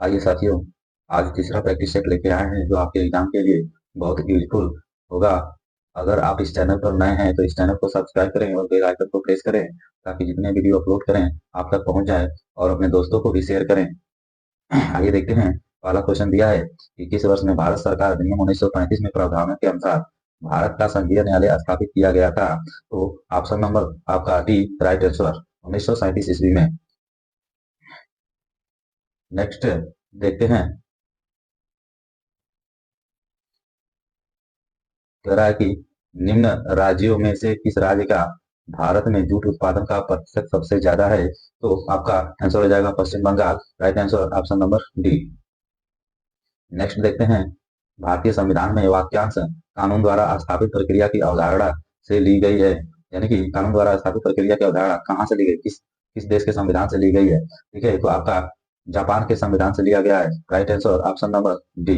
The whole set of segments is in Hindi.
आइए साथियों, आज तीसरा प्रैक्टिस सेट लेके आए हैं जो आपके एग्जाम के लिए बहुत यूजफुल होगा। अगर आप इस चैनल पर नए हैं तो इस चैनल को सब्सक्राइब करें और बेल आइकन को प्रेस करें ताकि जितने वीडियो अपलोड करें आप तक पहुंच जाए और अपने दोस्तों को भी शेयर करें। आइए देखते हैं। पहला क्वेश्चन दिया है कि किस वर्ष में भारत सरकार अधिनियम 1935 में प्रावधानों के अनुसार भारत का संघीय न्यायालय स्थापित किया गया था। तो ऑप्शन नंबर आपका डी राइट आंसर 1937 ईस्वी में। नेक्स्ट देखते हैं। कह रहा है कि निम्न राज्यों में से किस राज्य का भारत में जूट उत्पादन का प्रतिशत सबसे ज्यादा है। तो आपका आंसर हो जाएगा Paschim Bangal. Right answer option number D. Next देखते हैं। भारतीय संविधान में वाक्यांश कानून द्वारा स्थापित प्रक्रिया की अवधारणा से ली गई है। यानी कि कानून द्वारा स्थापित प्रक्रिया की अवधारणा कहाँ से ली गई, किस किस देश के संविधान से ली गई है। ठीक है, तो आपका जापान के संविधान से लिया गया है। Right answer option number D.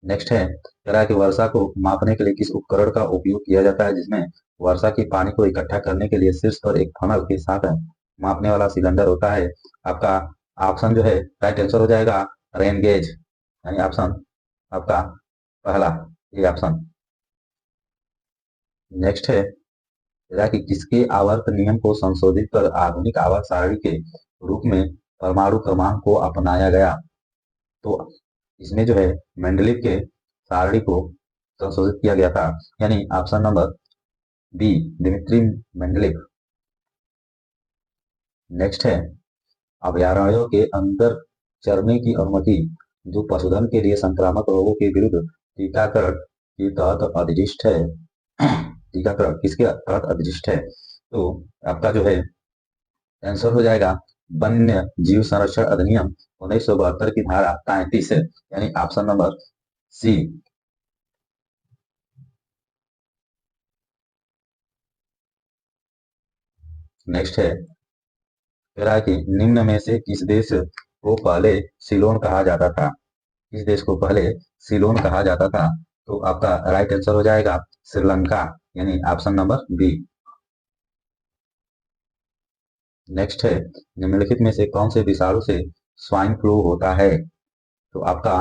Next है, कह रहा है कि वर्षा को मापने के लिए किस उपकरण का उपयोग किया जाता है जिसमें वर्षा की पानी को इकट्ठा करने के लिए शीर्ष पर एक फनल के साथ मापने वाला सिलेंडर होता है। आपका ऑप्शन जो है राइट आंसर हो जाएगा रेन गेज, यानी ऑप्शन आपका पहला ये ऑप्शन। नेक्स्ट है, कह रहा है कि किसके आवर्त नियम को संशोधित कर आधुनिक आवर्त सारणी के रूप में परमाणु क्रमांक को अपनाया गया। तो इसमें जो है मेंडलीव के सारणी को संशोधित किया गया था, यानी option number B Dmitri Mendeleev. Next है, अभयारण्यों के अंदर चरने की अनुमति जो पशुधन के लिए संक्रामक रोगों के विरुद्ध टीकाकरण के तहत अधिष्ठित है। टीकाकरण किसके तहत अधिष्ठित है। तो आपका जो है आंसर हो जाएगा वन्य जीव संरक्षण अधिनियम 1972 की धारा 33 है, यानी ऑप्शन नंबर सी। नेक्स्ट है, कह रहा है कि निम्न में से किस देश को पहले सीलोन कहा जाता था। किस देश को पहले सीलोन कहा जाता था। तो आपका राइट आंसर हो जाएगा श्रीलंका, यानी ऑप्शन नंबर बी। नेक्स्ट है, निम्नलिखित में से कौन से विषाणु से स्वाइन फ्लू होता है। तो आपका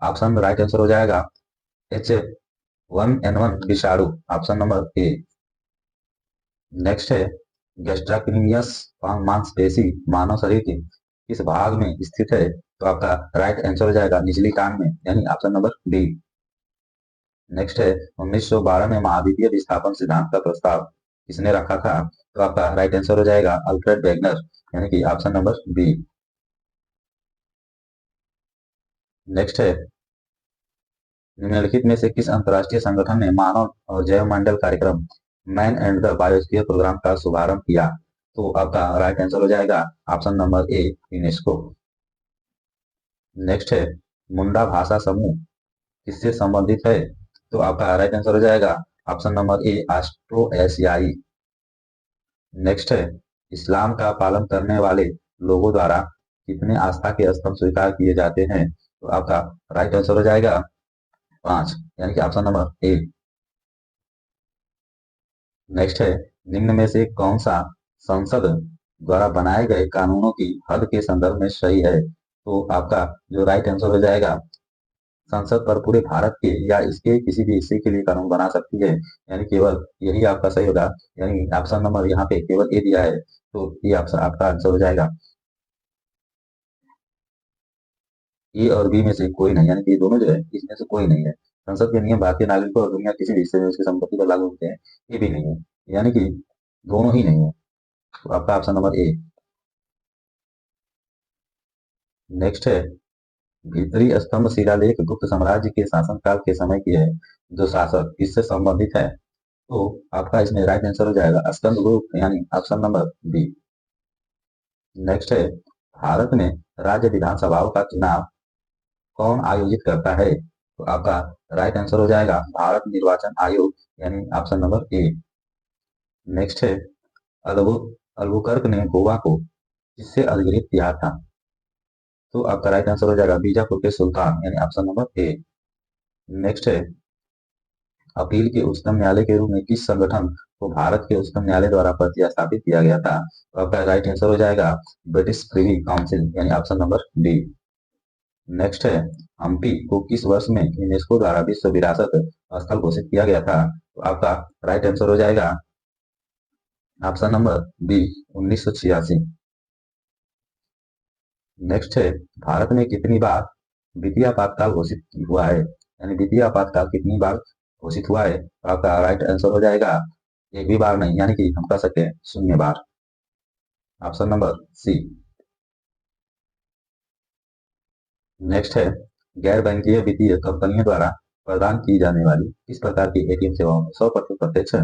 ऑप्शन राइट आंसर हो जाएगा H1N1 विषाणु, ऑप्शन नंबर ए। नेक्स्ट है, गैस्ट्रोक्रीनियस मांसपेशी मानव शरीर के किस भाग में स्थित है। तो आपका राइट आंसर हो जाएगा निचली टांग में, यानी ऑप्शन नंबर डी। नेक्स्ट है, 1912 में महाद्वीपीय विस्थापन सिद्धांत का प्रस्ताव किसने रखा था। तो आपका राइट आंसर हो जाएगा अल्फ्रेड वेगनर, यानी कि ऑप्शन नंबर बी। नेक्स्ट है, निम्नलिखित में से किस अंतर्राष्ट्रीय संगठन ने मानव और जैव मंडल कार्यक्रम man and the biosphere programme का शुभारंभ किया। तो आपका राइट आंसर हो जाएगा option number A UNESCO. Next है, मुंडा भाषा समूह किससे संबंधित है। तो आपका राइट आंसर हो जाएगा ऑप्शन नंबर ए ऑस्ट्रो एशियाई। नेक्स्ट है, इस्लाम का पालन करने वाले लोगों द्वारा कितने आस्था के स्तंभ स्वीकार किए जाते हैं। तो आपका राइट आंसर हो जाएगा 5, यानी कि ऑप्शन नंबर ए। नेक्स्ट है, निम्न में से कौन सा संसद द्वारा बनाए गए कानूनों की हद के संदर्भ में सही है। तो आपका जो राइट आंसर हो जाएगा संसद पर पूरे भारत के या इसके किसी भी हिस्से के लिए कानून बना सकती है, यानी केवल यही आपका सही होगा, यानी ऑप्शन नंबर यहाँ पे केवल ए दिया है, तो ये ऑप्शन आपका आंसर हो जाएगा। ए और बी में से कोई नहीं, यानी कि ये दोनों जो है इसमें से कोई नहीं है। संसद के नियम भारतीय नागरिकों और दुनिया किसी भी हिस्से में उसकी संपत्ति पर लागू होते हैं, ये भी नहीं है, यानी कि दोनों ही नहीं है। तो आपका ऑप्शन नंबर ए। नेक्स्ट है, भीतरी स्तंभ शिलालेख गुप्त साम्राज्य के शासनकाल के समय की है जो शासक इससे संबंधित है। तो आपका इसमें राइट आंसर हो जाएगा स्कंदगुप्त, यानी ऑप्शन नंबर बी। नेक्स्ट है, भारत में राज्य विधानसभाओं का चुनाव कौन आयोजित करता है। तो आपका राइट आंसर हो जाएगा भारत निर्वाचन आयोग, यानी ऑप्शन नंबर ए। नेक्स्ट है, अल्बु अल्बुकर्क ने गोवा को किससे अधिकृत किया था। तो आपका राइट आंसर हो जाएगा बीजापुर के सुल्तान, यानी ऑप्शन नंबर ए। नेक्स्ट है, अपील के उच्चतम न्यायालय के रूप में किस संगठन को भारत के उच्चतम न्यायालय द्वारा प्रतिस्थापित किया गया था? तो आपका राइट आंसर हो जाएगा ब्रिटिश प्रिवी काउंसिल, यानी ऑप्शन नंबर डी। नेक्स्ट है, हम्पी को किस वर्ष में यूनेस्को द्वारा विश्व विरासत स्थल घोषित किया गया था? तो आपका राइट आंसर हो जाएगा ऑप्शन नंबर बी 1986। नेक्स्ट है, भारत में कितनी बार द्वितीय आपातकाल घोषित हुआ है, यानी द्वितीय आपातकाल कितनी बार घोषित हुआ है? तो आपका राइट आंसर हो जाएगा एक भी बार नहीं, यानी कि हम कह सकते हैं 0 बार, ऑप्शन नंबर सी। नेक्स्ट है, गैर बैंकिंग वित्तीय कंपनियों द्वारा प्रदान की जाने वाली किस प्रकार की एटीएम सेवाओं में 100% प्रत्यक्ष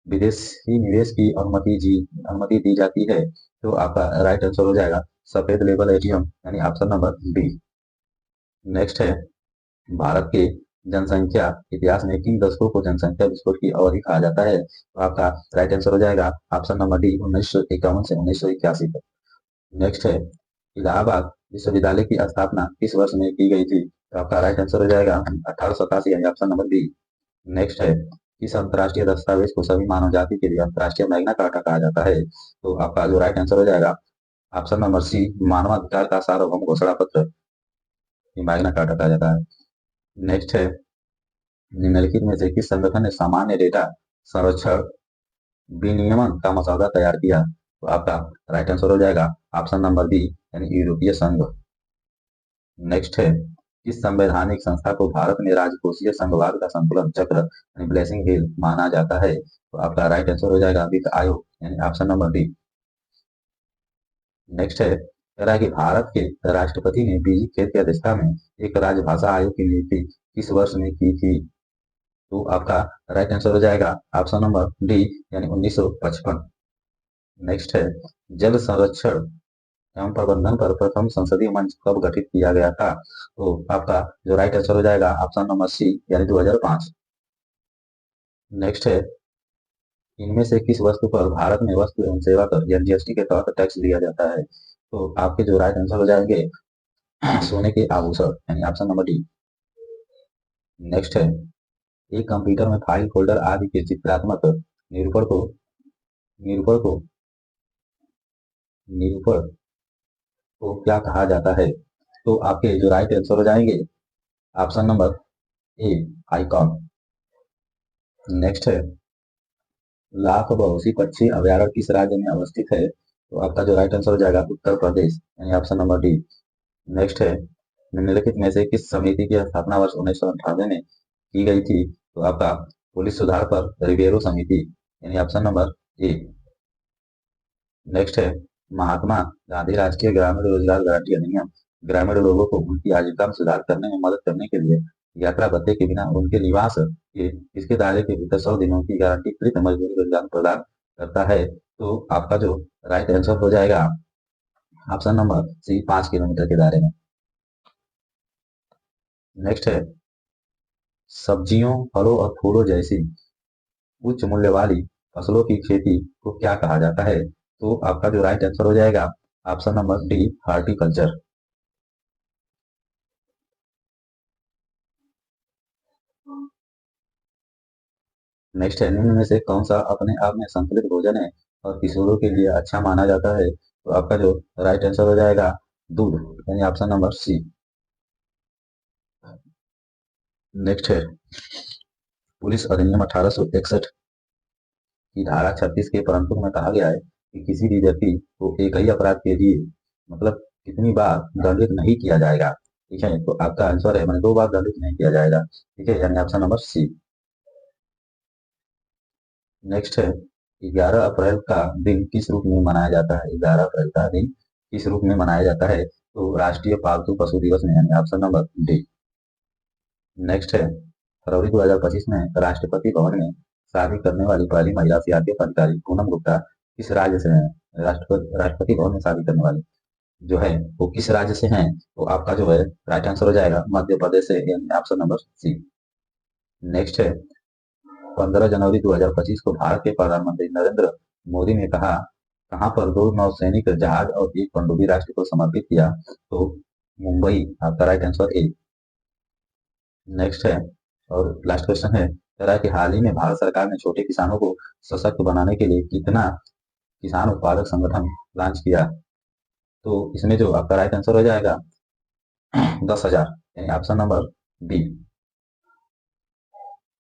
विदेशी निवेश की अनुमति दी जाती है? तो आपका राइट आंसर हो जाएगा सफेद लेबल एटीएम, यानी ऑप्शन नंबर डी। नेक्स्ट है, भारत के जनसंख्या इतिहास में किन दशकों को जनसंख्या विस्फोट की अवधि कहा जाता है? तो आपका राइट आंसर हो जाएगा ऑप्शन नंबर डी 1951 से 1981 तक। नेक्स्ट है, इलाहाबाद विश्वविद्यालय की स्थापना किस वर्ष में की गई थी? तो आपका राइट आंसर हो जाएगा 1887, यानी ऑप्शन नंबर बी। नेक्स्ट है, किस अंतर्राष्ट्रीय दस्तावेज को सभी मानव जाति के लिए अंतर्राष्ट्रीय मैग्ना कार्टा कहा जाता है? तो आपका जो राइट आंसर हो जाएगा ऑप्शन नंबर सी मानवाधिकार का सार्वभौम घोषणा पत्र, मैग्ना कार्टा कहा जाता है। नेक्स्ट है, निम्नलिखित में से किस संगठन ने सामान्य डेटा संरक्षण विनियमन का मसौदा तैयार किया? तो आपका राइट आंसर हो जाएगा ऑप्शन नंबर बी, यानी यूरोपीय संघ। नेक्स्ट है, किस संवैधानिक संस्था को भारत में राजकोषीय संघवाद का संतुलन चक्र यानी ब्लेसिंग हिल माना जाता है? तो आपका राइट आंसर हो जाएगा वित्त आयोग, यानी ऑप्शन नंबर डी। नेक्स्ट है, कह रहा है कि भारत के राष्ट्रपति ने बीजी खेत की अध्यक्षता में एक राजभाषा आयोग की नियुक्ति किस वर्ष में की थी? तो आपका राइट आंसर हो जाएगा ऑप्शन नंबर डी, यानी 1955। नेक्स्ट है, जल संरक्षण एवं प्रबंधन पर प्रथम संसदीय मंच कब गठित किया गया था? तो आपका जो राइट आंसर हो जाएगा ऑप्शन नंबर सी, यानी 2005। नेक्स्ट है, इनमें से किस वस्तु पर भारत में वस्तु एवं सेवा कर यानी जीएसटी के तहत टैक्स दिया जाता है? तो आपके जो राइट आंसर हो जाएंगे सोने के आभूषण, यानी ऑप्शन नंबर डी। नेक्स्ट है, एक कंप्यूटर में फाइल फोल्डर आदि के चित्रात्मक निरूपण को निरूपण को निरूपण को क्या कहा जाता है? तो आपके जो राइट आंसर हो जाएंगे ऑप्शन नंबर ए आइकॉन। नेक्स्ट है, लाख बहुसी पक्षी अभ्यारण्य किस राज्य में अवस्थित है? तो आपका जो राइट आंसर हो जाएगा उत्तर प्रदेश, यानी ऑप्शन नंबर डी। नेक्स्ट है, निम्नलिखित में से किस समिति की स्थापना वर्ष 1998 में की गई थी? तो आपका पुलिस सुधार पर रिबेरो समिति, यानी ऑप्शन नंबर ए। नेक्स्ट है, महात्मा गांधी राष्ट्रीय ग्रामीण रोजगार गारंटी अधिनियम ग्रामीण लोगों को उनकी आजीविका में सुधार करने में मदद करने के लिए यात्रा भत्ते के बिना उनके निवास के इसके दायरे के भीतर 100 दिनों की गारंटीकृत मजदूरी रोजगार प्रदान करता है। तो आपका जो राइट आंसर हो जाएगा ऑप्शन नंबर सी 5 किलोमीटर के दायरे में। नेक्स्ट है, सब्जियों फलों और फूलों जैसी उच्च मूल्य वाली फसलों की खेती को क्या कहा जाता है? तो आपका जो राइट आंसर हो जाएगा option number D horticulture. Next है, निम्न में से कौन सा अपने आप में संतुलित भोजन है और किशोरों के लिए अच्छा माना जाता है? तो आपका जो राइट आंसर हो जाएगा दूध, यानी ऑप्शन नंबर सी। नेक्स्ट है, पुलिस अधिनियम 1861 की धारा 36 के परंतु में कहा गया है कि किसी भी व्यक्ति को एक ही अपराध के लिए मतलब कितनी बार दंडित नहीं किया जाएगा। ठीक है, तो आपका आंसर है मैंने 2 बार दंडित नहीं किया जाएगा। ठीक है, यानी ऑप्शन नंबर सी। नेक्स्ट है, 11 अप्रैल का दिन किस रूप में मनाया जाता है? 11 अप्रैल का दिन किस रूप में मनाया जाता है? तो राष्ट्रीय पालतू पशु दिवस में, यानी ऑप्शन नंबर डी। नेक्स्ट है, फरवरी 2025 में राष्ट्रपति भवन में शादी करने वाली पहली महिला सीआरपीएफ अधिकारी पूनम गुप्ता किस राज्य से है? राष्ट्रपति भवन में शादी करने वाली जो है वो किस राज्य से हैं? तो आपका जो है राइट आंसर हो जाएगा मध्य प्रदेश से, यानी ऑप्शन नंबर सी। नेक्स्ट है, 15 जनवरी 2025 को भारत के प्रधानमंत्री नरेंद्र मोदी ने कहाँ पर 2 नौसैनिक जहाज और एक पनडुब्बी राष्ट्र को समर्पित किया? तो मुंबई, आपका राइट आंसर ए। नेक्स्ट है, और लास्ट क्वेश्चन है, कह रहा है कि हाल ही में भारत सरकार ने छोटे किसानों को सशक्त बनाने के लिए कितना किसान उत्पादक संगठन लॉन्च किया। तो इसमें जो आपका राइट आंसर हो जाएगा 10,000, यानी ऑप्शन नंबर बी।